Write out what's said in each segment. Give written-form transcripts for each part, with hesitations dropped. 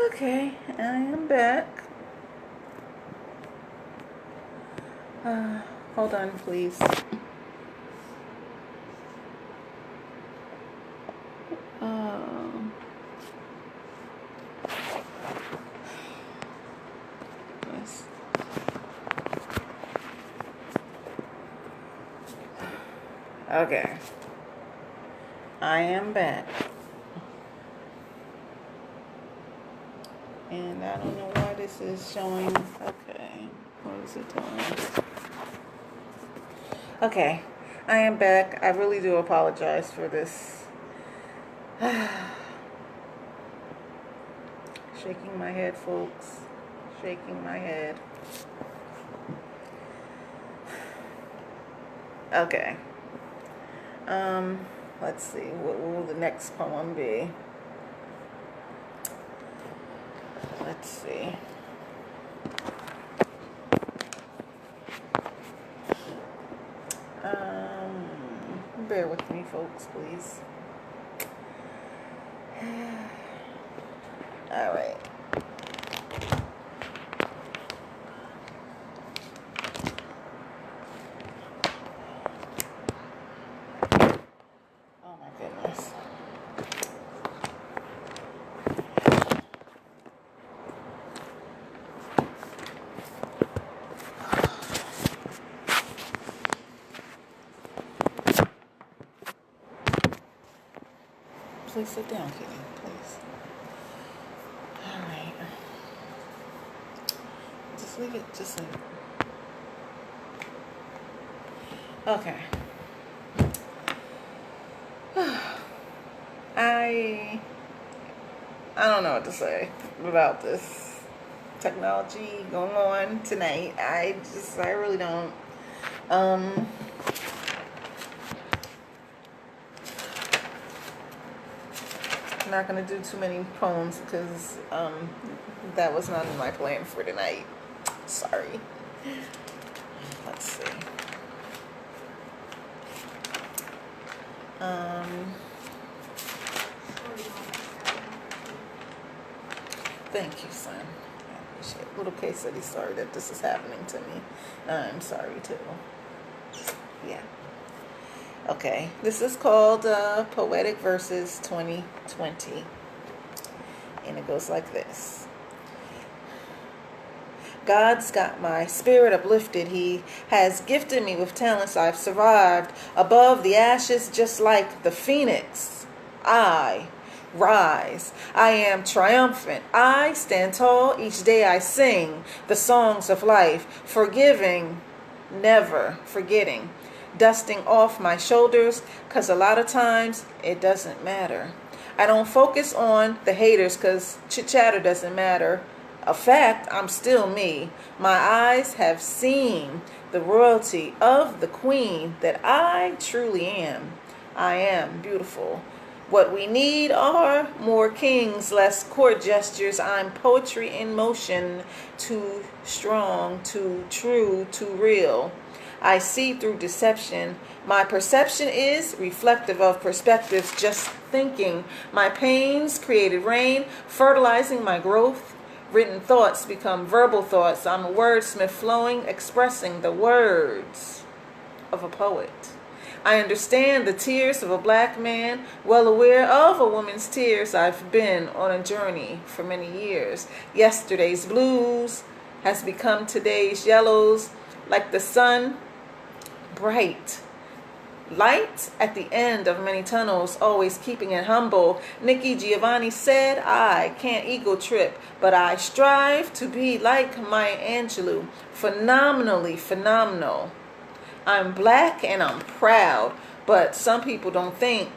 Okay, I am back. Hold on, please. Yes. Okay. I am back. And I don't know why this is showing. Okay. What is it doing? Okay. I am back. I really do apologize for this. Shaking my head, folks. Shaking my head. Okay. Let's see. What will the next poem be? Let's see. Bear with me, folks, please. All right. Oh my goodness. Please sit down, Kitty, please. All right. Just leave it, just leave it. Okay. I don't know what to say about this technology going on tonight. I really don't. I'm not going to do too many poems because that was not in my plan for tonight. Sorry. Let's see. Thank you, son. I appreciate it. Little K said he's sorry that this is happening to me. I'm sorry too. Yeah. Okay. This is called Poetic Verses 2020. And it goes like this. God's got my spirit uplifted. He has gifted me with talents I've survived. Above the ashes, just like the phoenix, I rise. I am triumphant. I stand tall. Each day I sing the songs of life, forgiving, never forgetting, dusting off my shoulders, because a lot of times it doesn't matter. I don't focus on the haters because chit-chatter doesn't matter. A fact, I'm still me. My eyes have seen the royalty of the queen that I truly am. I am beautiful. What we need are more kings, less court gestures. I'm poetry in motion, too strong, too true, too real. I see through deception. My perception is reflective of perspectives, just thinking. My pains created rain, fertilizing my growth. Written thoughts become verbal thoughts. I'm a wordsmith flowing, expressing the words of a poet. I understand the tears of a black man, well aware of a woman's tears. I've been on a journey for many years. Yesterday's blues has become today's yellows, like the sun, bright. Light at the end of many tunnels, always keeping it humble. Nikki Giovanni said, I can't ego trip, but I strive to be like Maya Angelou. Phenomenally phenomenal. I'm black and I'm proud, but some people don't think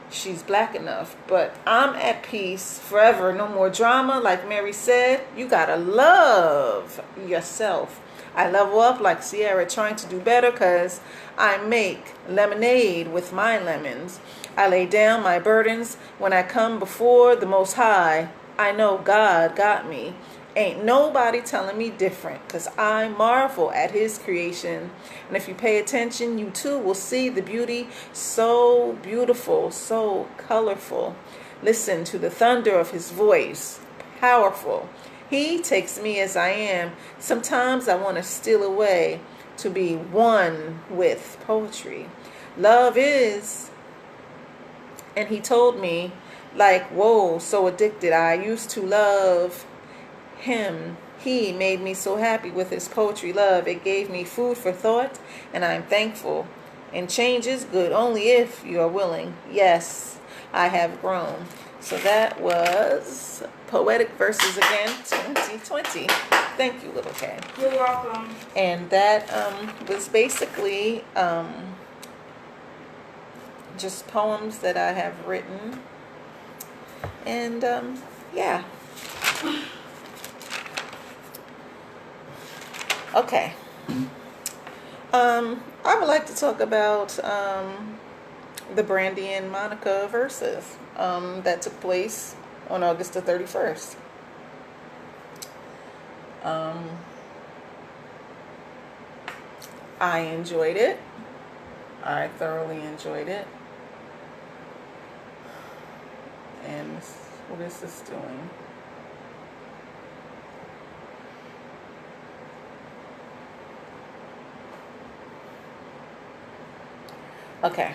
she's black enough. But I'm at peace forever. No more drama. Like Mary said, you gotta love yourself. I level up like Sierra, trying to do better because I make lemonade with my lemons. I lay down my burdens when I come before the Most High. I know God got me. Ain't nobody telling me different because I marvel at His creation. And if you pay attention, you too will see the beauty. So beautiful, so colorful. Listen to the thunder of His voice. powerful. He takes me as I am. Sometimes I want to steal away to be one with poetry. Love is, and he told me, like, whoa, so addicted. I used to love him. He made me so happy with his poetry love. It gave me food for thought, and I'm thankful. And change is good only if you are willing. Yes, I have grown. So that was Poetic Verses Again 2020. Thank you, Little K. You're welcome. And that was basically just poems that I have written. And yeah. Okay. I would like to talk about the Brandy and Monica verses that took place on August the 31st. I enjoyed it. I thoroughly enjoyed it. And what is this doing? Okay,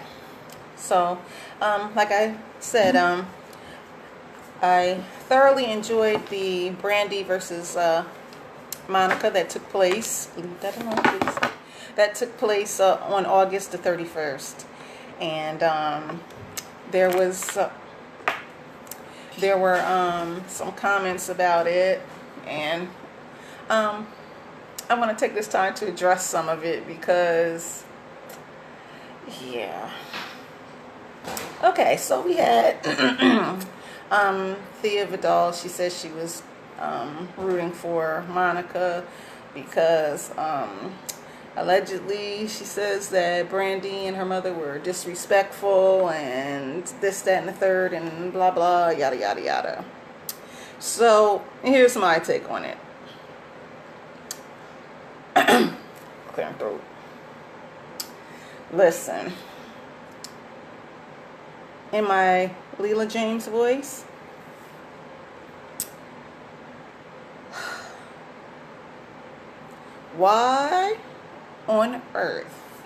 so like I said, I thoroughly enjoyed the Brandy versus Monica that took place. Leave that alone, please. That took place on August the 31st, and there were some comments about it, and I want to take this time to address some of it because. Yeah. Okay, so we had Thea Vidal. She says she was rooting for Monica because allegedly she says that Brandy and her mother were disrespectful and this, that, and the third, and blah, blah, yada, yada, yada. So here's my take on it. Clearing throat. Listen, in my Leela James voice, why on earth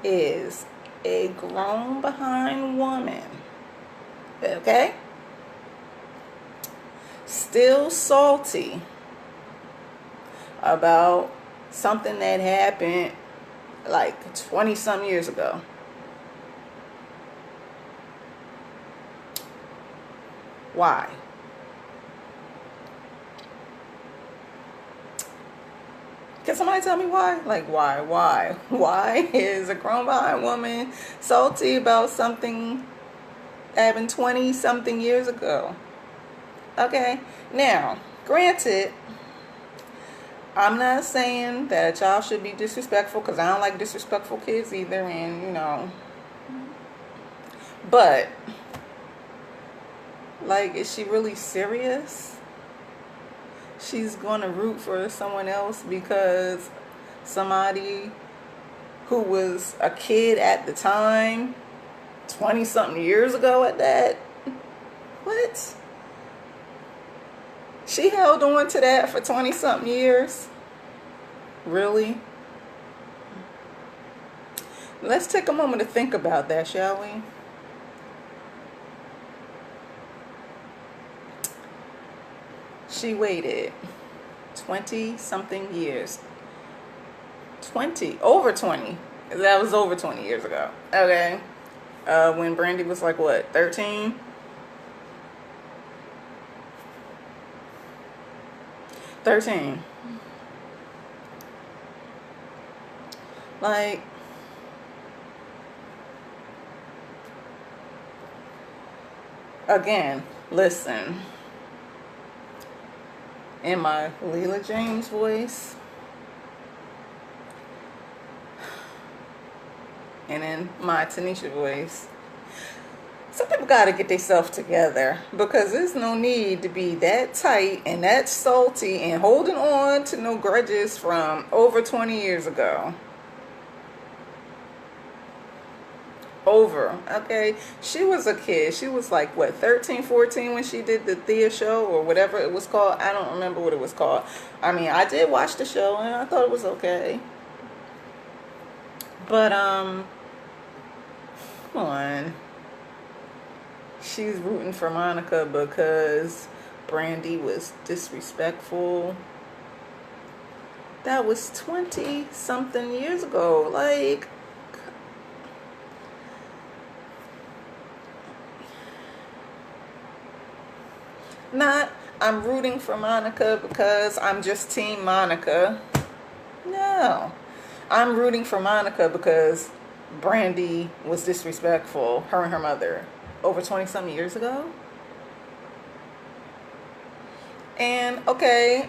is a grown behind woman, okay, still salty about something that happened like 20 some years ago? Why? Can somebody tell me why? Like, why? Why is a grown behind woman salty about something that happened 20 something years ago? Okay, now, granted, I'm not saying that a child should be disrespectful, because I don't like disrespectful kids either, and you know, but like, is she really serious? She's gonna root for someone else because somebody who was a kid at the time, 20 something years ago at that? What? She held on to that for 20 something years? Really? Let's take a moment to think about that, shall we? She waited 20 something years. Over 20. That was over 20 years ago. Okay. When Brandy was like, what, 13? Like, again, listen. In my Leela James voice, and in my Tanisha voice, some people gotta get themselves together, because there's no need to be that tight and that salty and holding on to no grudges from over 20 years ago. over. Okay, she was a kid. She was like what, 13, 14 when she did the Thea show or whatever it was called. I don't remember what it was called. I mean, I did watch the show and I thought it was okay. But come on. She's rooting for Monica because Brandy was disrespectful. That was 20 something years ago. Like, not I'm rooting for Monica because I'm just team Monica. No. I'm rooting for Monica because Brandy was disrespectful, her and her mother, over 20 some years ago. And okay,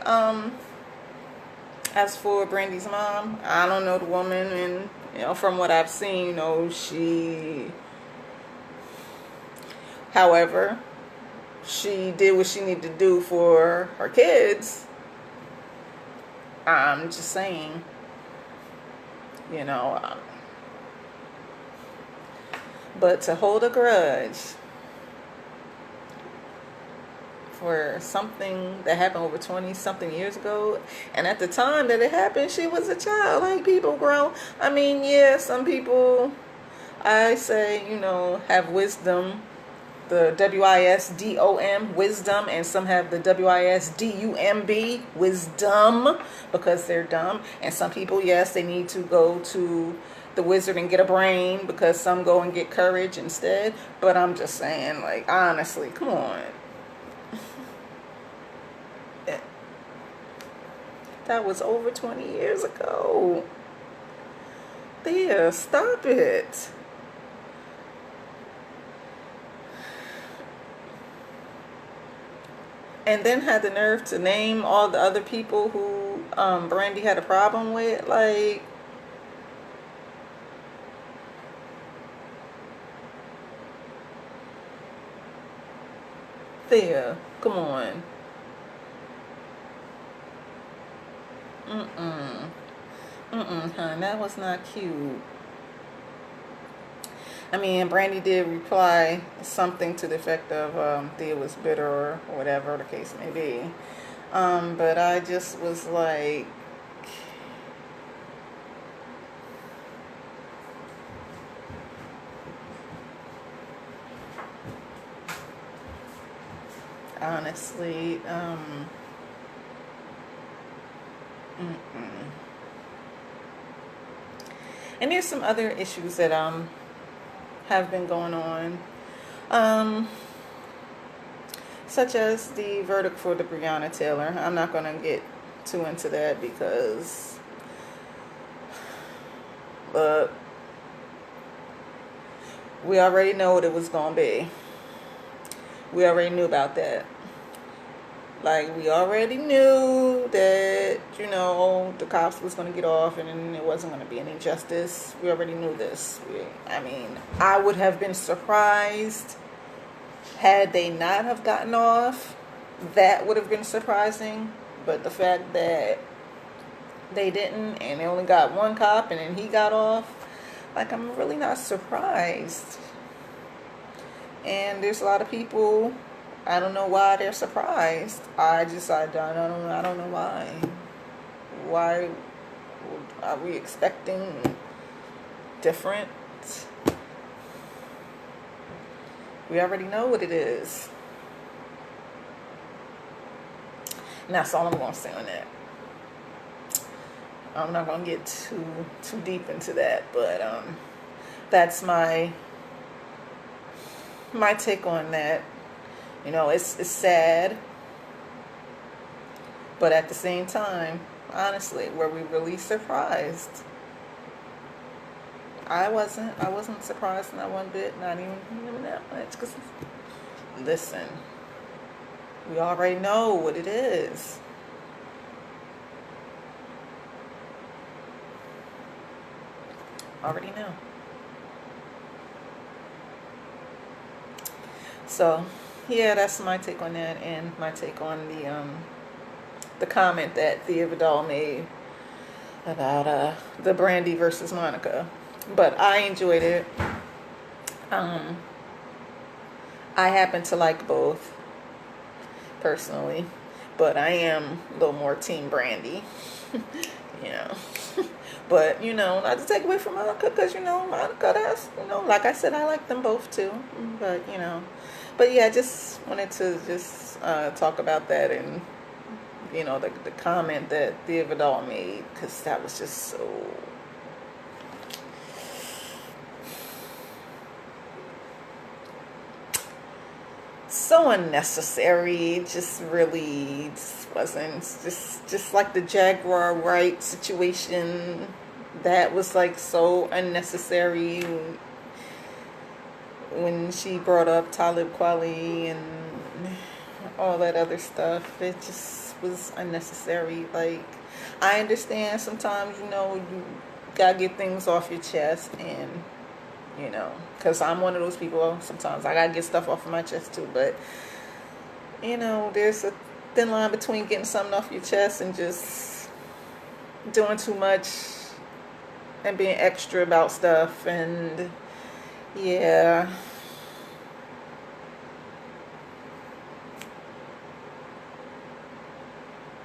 as for Brandy's mom, I don't know the woman, and from what I've seen, however, she did what she needed to do for her kids. I'm just saying, but to hold a grudge for something that happened over 20 something years ago, and at the time that it happened, she was a child. Like, people grow. I mean, yeah, some people, I say, have wisdom, the WISDOM, wisdom, and some have the WISDUMB, wisdom, because they're dumb. And some people, yes, they need to go to the wizard and get a brain, because some go and get courage instead. But I'm just saying, like, honestly, come on. That was over 20 years ago. Thea, stop it. And then had the nerve to name all the other people who Brandy had a problem with. Like, Thea, come on. Hon, that was not cute. I mean, Brandy did reply something to the effect of Thea was bitter or whatever the case may be. But I just was like, honestly, and there's some other issues that have been going on, such as the verdict for the Breonna Taylor. I'm not going to get too into that because, but we already know what it was going to be. We already knew about that. Like, we already knew that, the cops was going to get off and it wasn't going to be any justice. We already knew this. I would have been surprised had they not have gotten off. That would have been surprising. But the fact that they didn't and they only got one cop and then he got off, like, I'm really not surprised. And there's a lot of people, I don't know why they're surprised. I don't know why. Why are we expecting different? We already know what it is. And that's all I'm going to say on that. I'm not going to get too deep into that, but that's my take on that. It's sad, but at the same time, honestly, were we really surprised? I wasn't surprised, not one bit, not even that much. Cause listen, we already know what it is. Already know. So, yeah, that's my take on that, and my take on the comment that Thea Vidal made about the Brandy versus Monica. But I enjoyed it. Um, I happen to like both personally, but I am a little more Team Brandy, you know. But, not to take away from Monica, because, Monica, that's, like I said, I like them both too. But, but yeah, I just wanted to just talk about that and, the comment that the Vidal made, because that was just so unnecessary. Just really wasn't just like the Jaguar Wright situation. That was like so unnecessary when she brought up Talib Kweli and all that other stuff. It just was unnecessary. Like, I understand sometimes, you gotta get things off your chest, and because I'm one of those people, sometimes I gotta get stuff off of my chest too, but there's a thin line between getting something off your chest and just doing too much and being extra about stuff. And yeah,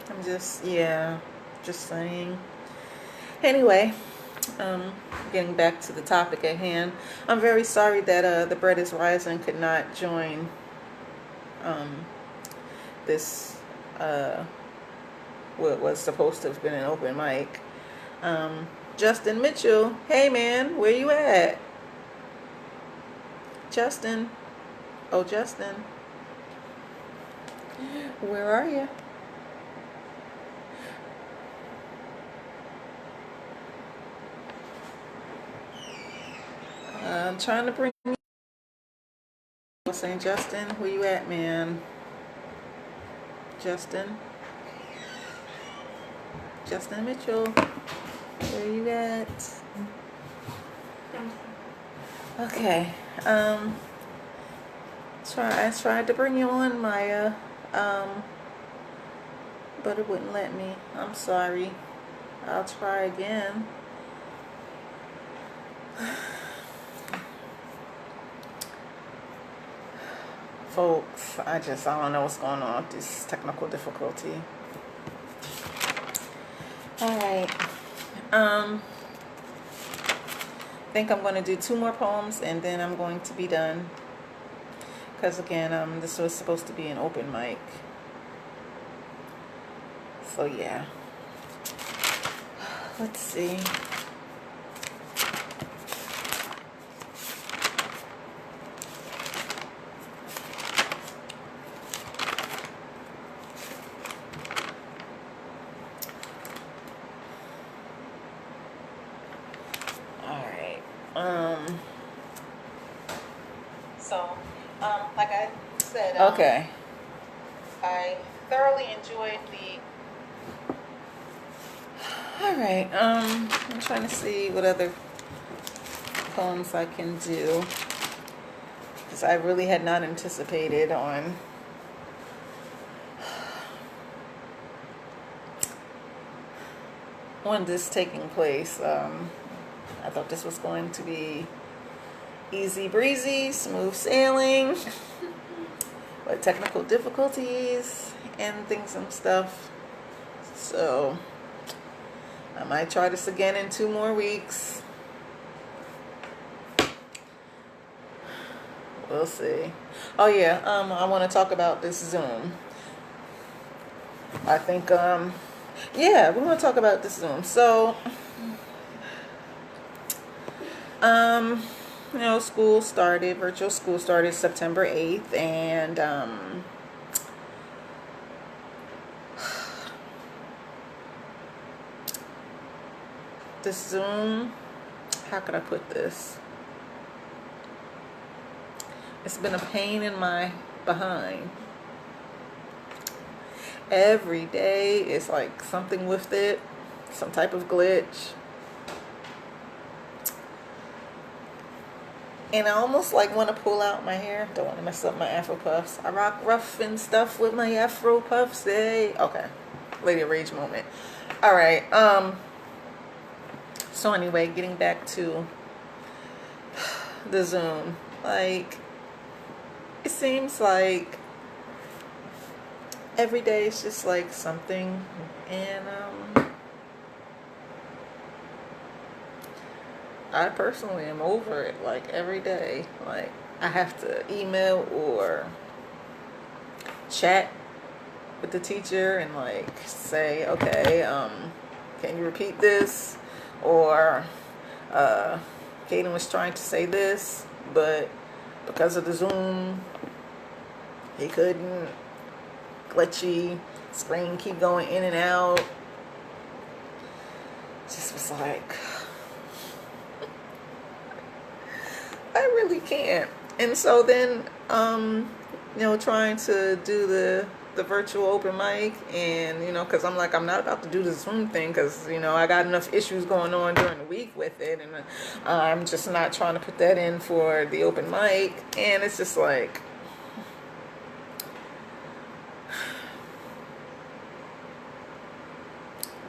I'm just saying. Anyway, getting back to the topic at hand, I'm very sorry that the Bread is Rising could not join this what was supposed to have been an open mic. Justin Mitchell, hey man, where you at? Justin, oh Justin, where are you? I'm trying to bring you. Saying Justin, where you at, man? Justin Mitchell, where you at? Okay. I tried to bring you on, Maya. But it wouldn't let me. I'm sorry. I'll try again. Folks, I don't know what's going on with this technical difficulty. Alright. I think I'm going to do 2 more poems and then I'm going to be done. Because again, this was supposed to be an open mic. So yeah. Let's see. Like I said, okay. I thoroughly enjoyed Alright, I'm trying to see what other poems I can do, because I really had not anticipated on this taking place. I thought this was going to be easy breezy, smooth sailing, but technical difficulties and things and stuff. So I might try this again in 2 more weeks. We'll see. Oh yeah, I want to talk about this Zoom. I think yeah, we want to talk about this Zoom. So school started, virtual school started September 8th, and this Zoom, how could I put this? It's been a pain in my behind. Every day it's like something with it, some type of glitch. And I almost like want to pull out my hair. Don't want to mess up my Afro puffs. I rock rough and stuff with my Afro puffs. Hey, okay. Lady of Rage moment. All right. So anyway, getting back to the Zoom. Like, it seems like every day it's just like something, and I personally am over it. Like, every day, like, I have to email or chat with the teacher and like say, okay, can you repeat this? Or Kaden was trying to say this, but because of the Zoom, he couldn't. Glitchy, screen keep going in and out. Just was like, I really can't. And so then, trying to do the virtual open mic, and because I'm like, I'm not about to do the Zoom thing, because I got enough issues going on during the week with it, and I'm just not trying to put that in for the open mic. And it's just like,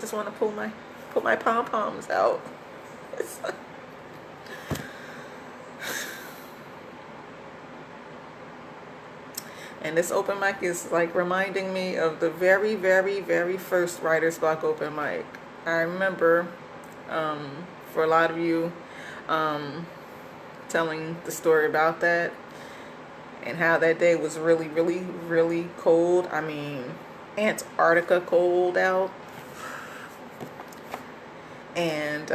just want to put my pom poms out. It's like, and this open mic is like reminding me of the very, very, very first Writer's Block open mic. I remember, for a lot of you, telling the story about that, and how that day was really, really, really cold. I mean, Antarctica cold out. And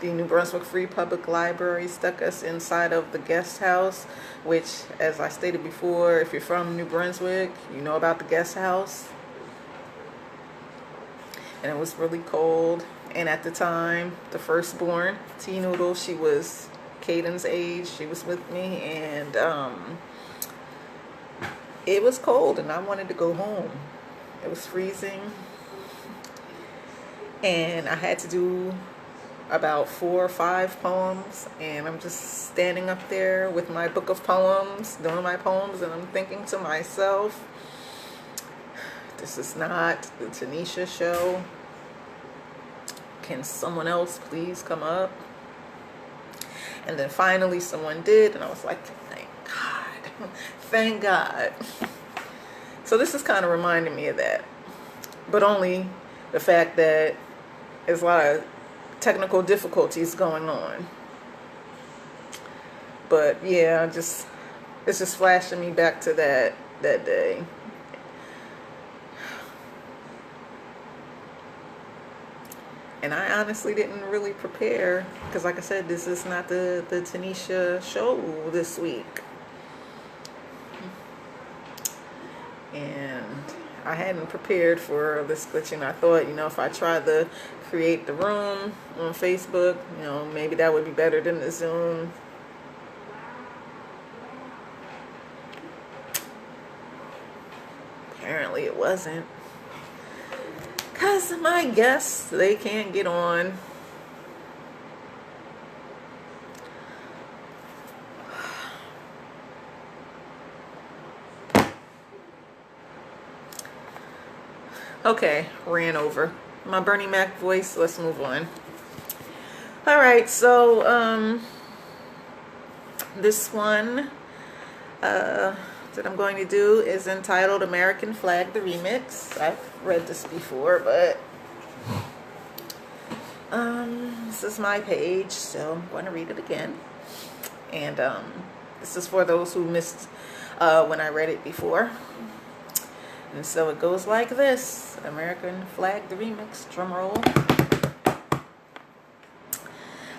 the New Brunswick Free Public Library stuck us inside of the guest house, which, as I stated before, if you're from New Brunswick, you know about the guest house. And it was really cold. And at the time, the firstborn, T-Noodle, she was Caden's age. She was with me, and it was cold, and I wanted to go home. It was freezing. And I had to do about 4 or 5 poems, and I'm just standing up there with my book of poems, doing my poems, and I'm thinking to myself, this is not the Tanisha show. Can someone else please come up? And then finally someone did, and I was like, thank God, thank God. So this is kind of reminding me of that, but only the fact that there's a lot of technical difficulties going on. But yeah, it's just flashing me back to that day. And I honestly didn't really prepare, because like I said, this is not the Tanisha show this week. And I hadn't prepared for this glitching. I thought, if I tried to create the room on Facebook, maybe that would be better than the Zoom. Apparently it wasn't. Because my guests, they can't get on. Okay, ran over. My Bernie Mac voice, let's move on. Alright, so this one that I'm going to do is entitled American Flag, the Remix. I've read this before, but this is my page, so I'm going to read it again. And this is for those who missed when I read it before. And so it goes like this. American Flag, the Remix. Drum roll.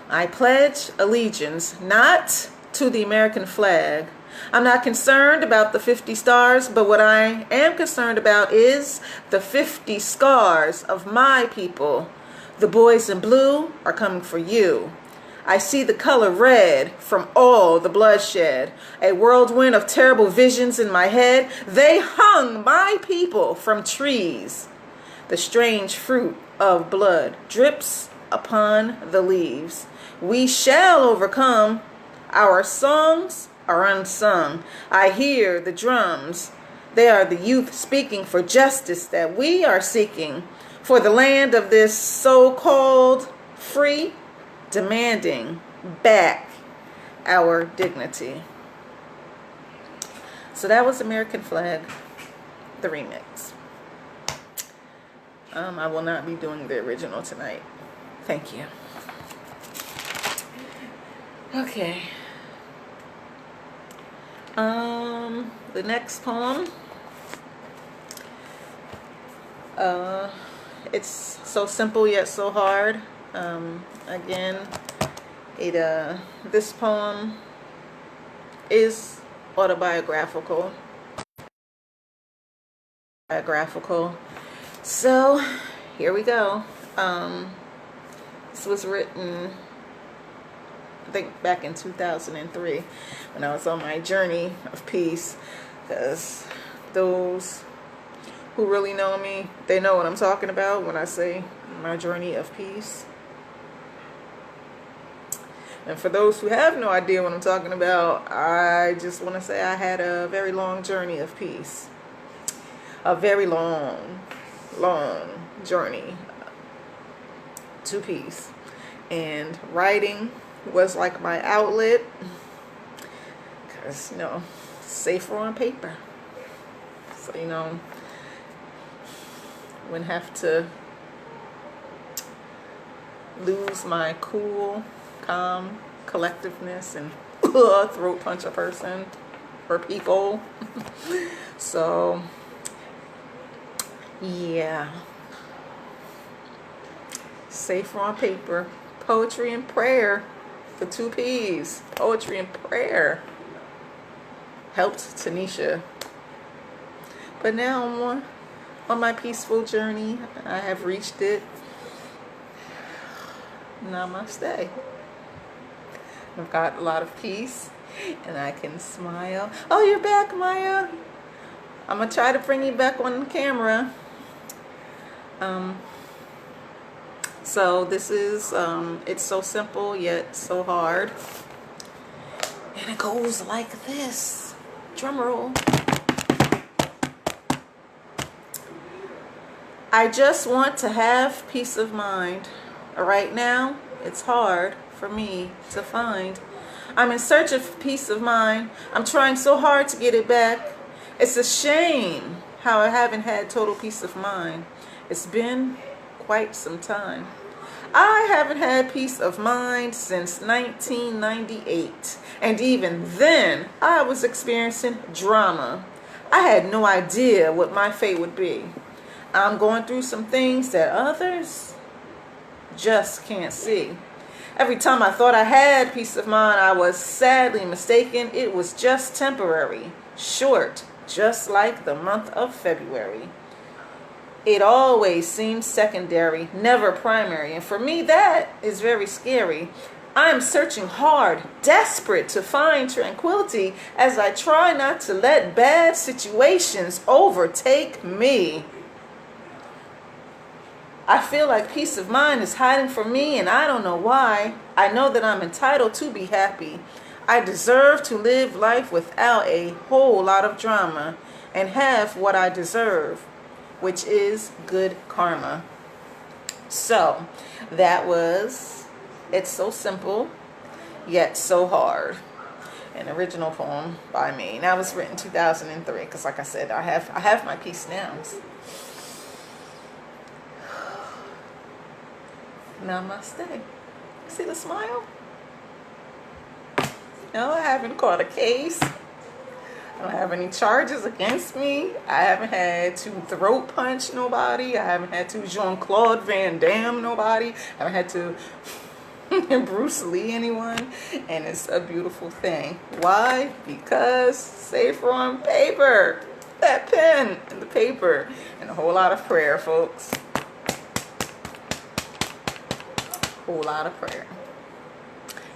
I pledge allegiance not to the American flag. I'm not concerned about the 50 stars, but what I am concerned about is the 50 scars of my people. The boys in blue are coming for you. I see the color red from all the bloodshed. A whirlwind of terrible visions in my head. They hung my people from trees. The strange fruit of blood drips upon the leaves. We shall overcome. Our songs are unsung. I hear the drums. They are the youth speaking for justice that we are seeking. For the land of this so-called free, demanding back our dignity. So that was American Flag, the remix. I will not be doing the original tonight. Thank you. Okay. The next poem. It's so simple yet so hard. Again, this poem is autobiographical. So here we go. This was written, I think, back in 2003 when I was on my journey of peace, because those who really know me, they know what I'm talking about when I say my journey of peace. And for those who have no idea what I'm talking about, I just want to say I had a very long journey of peace. A very long journey to peace. And writing was like my outlet, because, safer on paper. So, wouldn't have to lose my cool, calm collectiveness and throat punch a person or people. So yeah, safer on paper. Poetry and prayer, the 2 P's. Poetry and prayer helped Tanisha. But now I'm on my peaceful journey. I have reached it. Namaste. I've got a lot of peace and I can smile. Oh, you're back, Maya. I'm gonna try to bring you back on camera. So this is it's so simple yet so hard, and it goes like this. Drum roll. I just want to have peace of mind. Right now, it's hard for me to find. I'm in search of peace of mind. I'm trying so hard to get it back. It's a shame how I haven't had total peace of mind. It's been quite some time. I haven't had peace of mind since 1998. And even then, I was experiencing drama. I had no idea what my fate would be. I'm going through some things that others just can't see. Every time I thought I had peace of mind, I was sadly mistaken. It was just temporary, short, just like the month of February. It always seems secondary, never primary. And for me, that is very scary. I'm searching hard, desperate to find tranquility as I try not to let bad situations overtake me. I feel like peace of mind is hiding from me, and I don't know why. I know that I'm entitled to be happy. I deserve to live life without a whole lot of drama and have what I deserve, which is good karma. So that was It's So Simple Yet So Hard, an original poem by me. That was written 2003 because, like I said, I have my peace now. Namaste. See the smile? No, I haven't caught a case. I don't have any charges against me. I haven't had to throat punch nobody. I haven't had to Jean-Claude Van Damme nobody. I haven't had to Bruce Lee anyone. And it's a beautiful thing. Why? Because safer on paper. That pen and the paper and a whole lot of prayer, folks. Whole lot of prayer.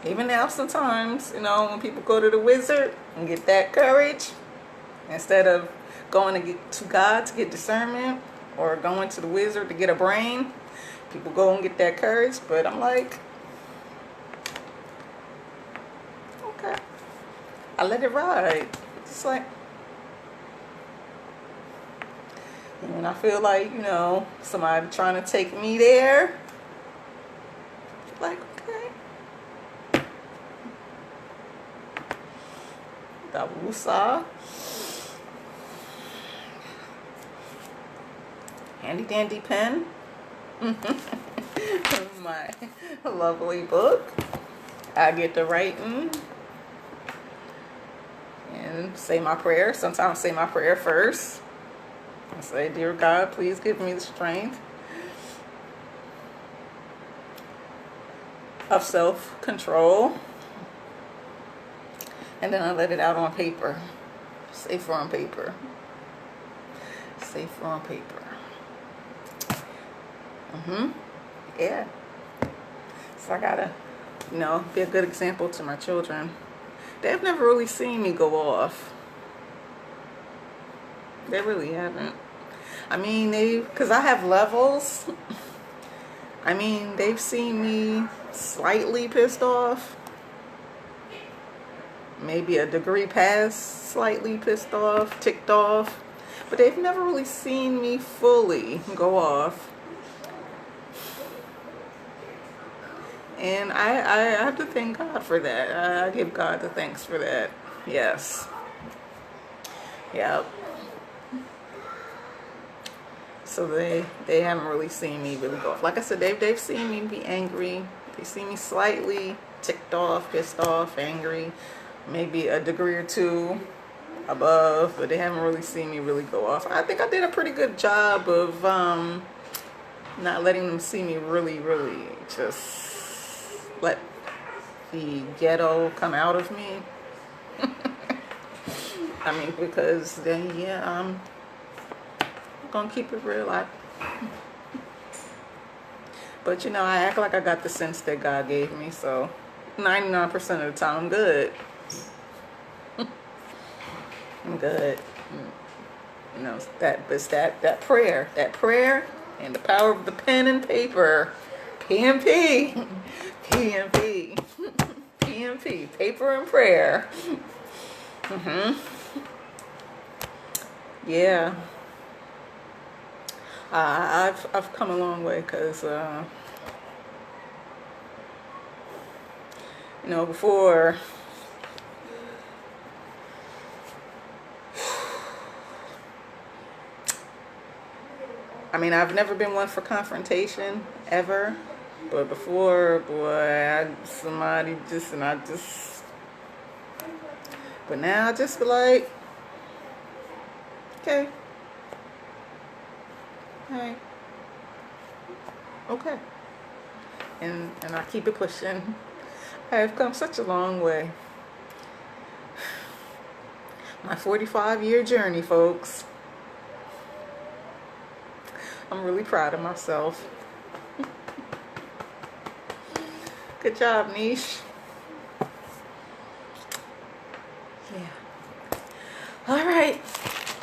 Even now, sometimes, when people go to the wizard and get that courage, instead of going to God to get discernment, or going to the wizard to get a brain, people go and get that courage. But I'm like, okay, I let it ride. It's like, and when I feel like, somebody trying to take me there, like, okay, Dawusa. Handy dandy pen. My lovely book. I get to writing and say my prayer. Sometimes say my prayer first. I say, dear God, please give me the strength of self-control. And then I let it out on paper. Safer on paper. Safer on paper. Yeah. So I gotta, be a good example to my children. They've never really seen me go off. They really haven't. I mean, because I have levels. I mean, they've seen me slightly pissed off. Maybe a degree past slightly pissed off, ticked off. But they've never really seen me fully go off. And I have to thank God for that. I give God the thanks for that. Yes. Yep. So they haven't really seen me really go off. Like I said, they've seen me be angry. They see me slightly ticked off, pissed off, angry. Maybe a degree or two above, but they haven't really seen me really go off. I think I did a pretty good job of not letting them see me really just let the ghetto come out of me. I mean, because then, I'm gonna keep it real. But I act like I got the sense that God gave me, so 99% of the time I'm good. I'm good. That prayer and the power of the pen and paper. PMP. PMP. PMP. Paper and prayer. Yeah. I've come a long way because before I mean, I've never been one for confrontation ever, but before, boy, but now I just be like, okay, hey, okay, and I keep it pushing. I have come such a long way. My 45-year journey, folks. I'm really proud of myself. Good job, Niche. Yeah. All right.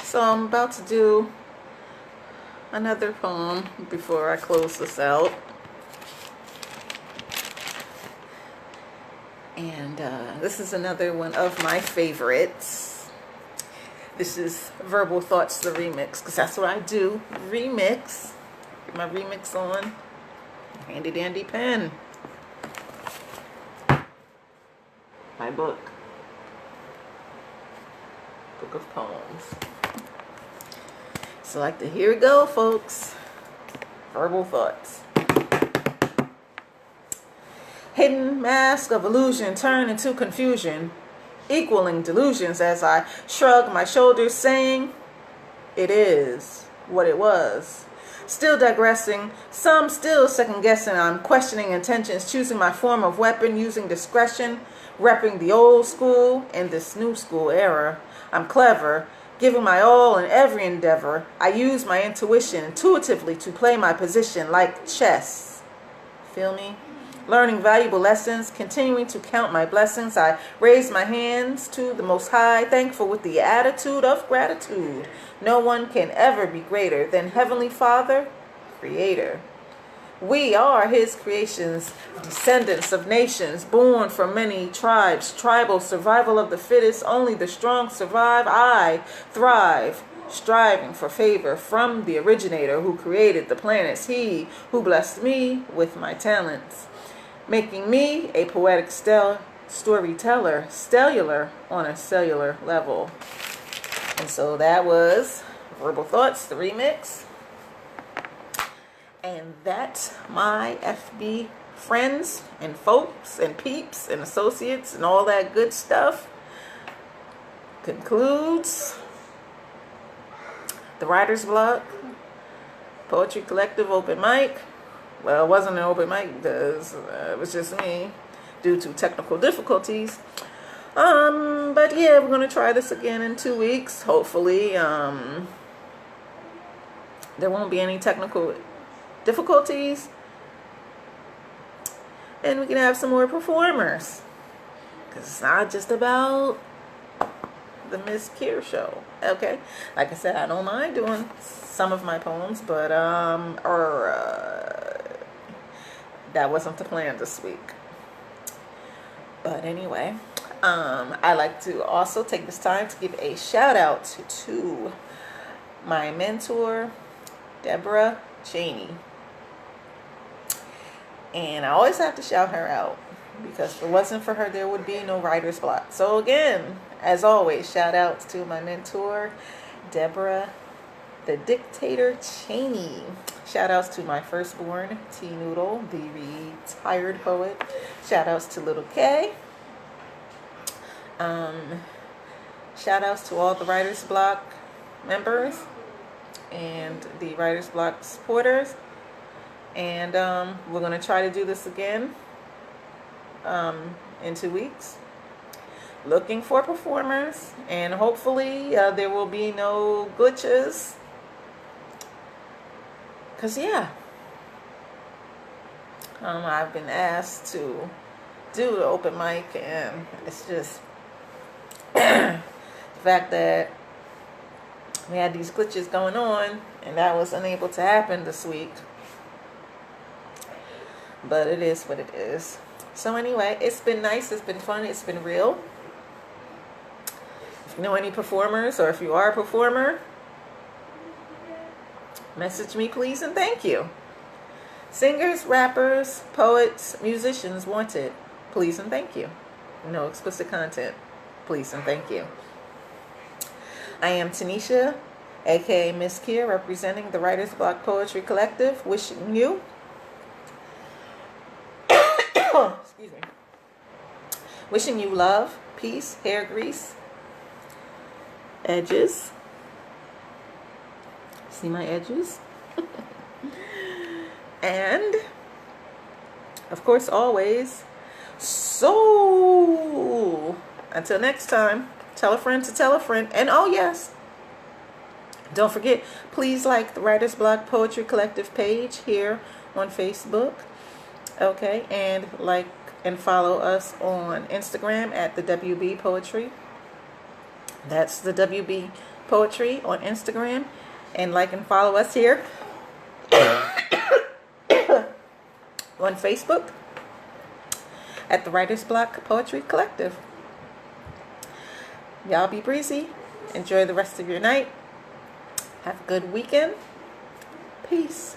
So I'm about to do another poem before I close this out. And this is another one of my favorites. This is Verbal Thoughts, the remix, because that's what I do. Remix. Get my remix on. Handy dandy pen. My book. Book of poems. So here we go, folks. Verbal Thoughts. Hidden mask of illusion turn into confusion, equaling delusions as I shrug my shoulders, saying, it is what it was. Still digressing, some still second-guessing. I'm questioning intentions, choosing my form of weapon, using discretion, repping the old school in this new school era. I'm clever, giving my all in every endeavor. I use my intuition intuitively to play my position like chess. Feel me? Learning valuable lessons, continuing to count my blessings. I raise my hands to the Most High, thankful with the attitude of gratitude. No one can ever be greater than Heavenly Father, Creator. We are His creations, descendants of nations, born from many tribes, tribal survival of the fittest, only the strong survive. I thrive, striving for favor from the originator who created the planets, He who blessed me with my talents, making me a poetic storyteller, stellar on a cellular level. And so that was Verbal Thoughts, the remix. And that, my FB friends and folks and peeps and associates and all that good stuff, concludes the Writer's Block Poetry Collective open mic. Well, it wasn't an open mic because it was just me due to technical difficulties. But yeah, we're gonna try this again in 2 weeks. Hopefully, there won't be any technical difficulties, and we can have some more performers. Because it's not just about the Mz.KIR show. Okay, like I said, I don't mind doing some of my poems, but that wasn't the plan this week. But anyway, I like to also take this time to give a shout out to my mentor, Deborah Cheney. And I always have to shout her out, because if it wasn't for her, there would be no writer's block. So again, as always, shout outs to my mentor, Deborah the Dictator Cheney. Shout outs to my firstborn, T Noodle, the retired poet. Shout outs to Little K. Shout outs to all the Writer's Block members and the Writer's Block supporters. And we're going to try to do this again in 2 weeks. Looking for performers, and hopefully there will be no glitches. Because, yeah, I've been asked to do the open mic, and it's just the fact that we had these glitches going on, and that was unable to happen this week. But it is what it is. So anyway, it's been nice, it's been fun, it's been real. If you know any performers, or if you are a performer, message me, please, and thank you. Singers, rappers, poets, musicians wanted, please and thank you. No explicit content, please and thank you. I am Tanisha, aka Mz.KIR, representing the Writer's Block Poetry Collective, wishing you excuse me, wishing you love, peace, hair grease, edges. See my edges? And, of course, always, so, until next time, tell a friend to tell a friend. And, oh, yes, don't forget, please like the Writer's Block Poetry Collective page here on Facebook. Okay, and like and follow us on Instagram at the WB Poetry. That's the WB Poetry on Instagram. And like and follow us here on Facebook at the Writer's Block Poetry Collective. Y'all be breezy. Enjoy the rest of your night. Have a good weekend. Peace.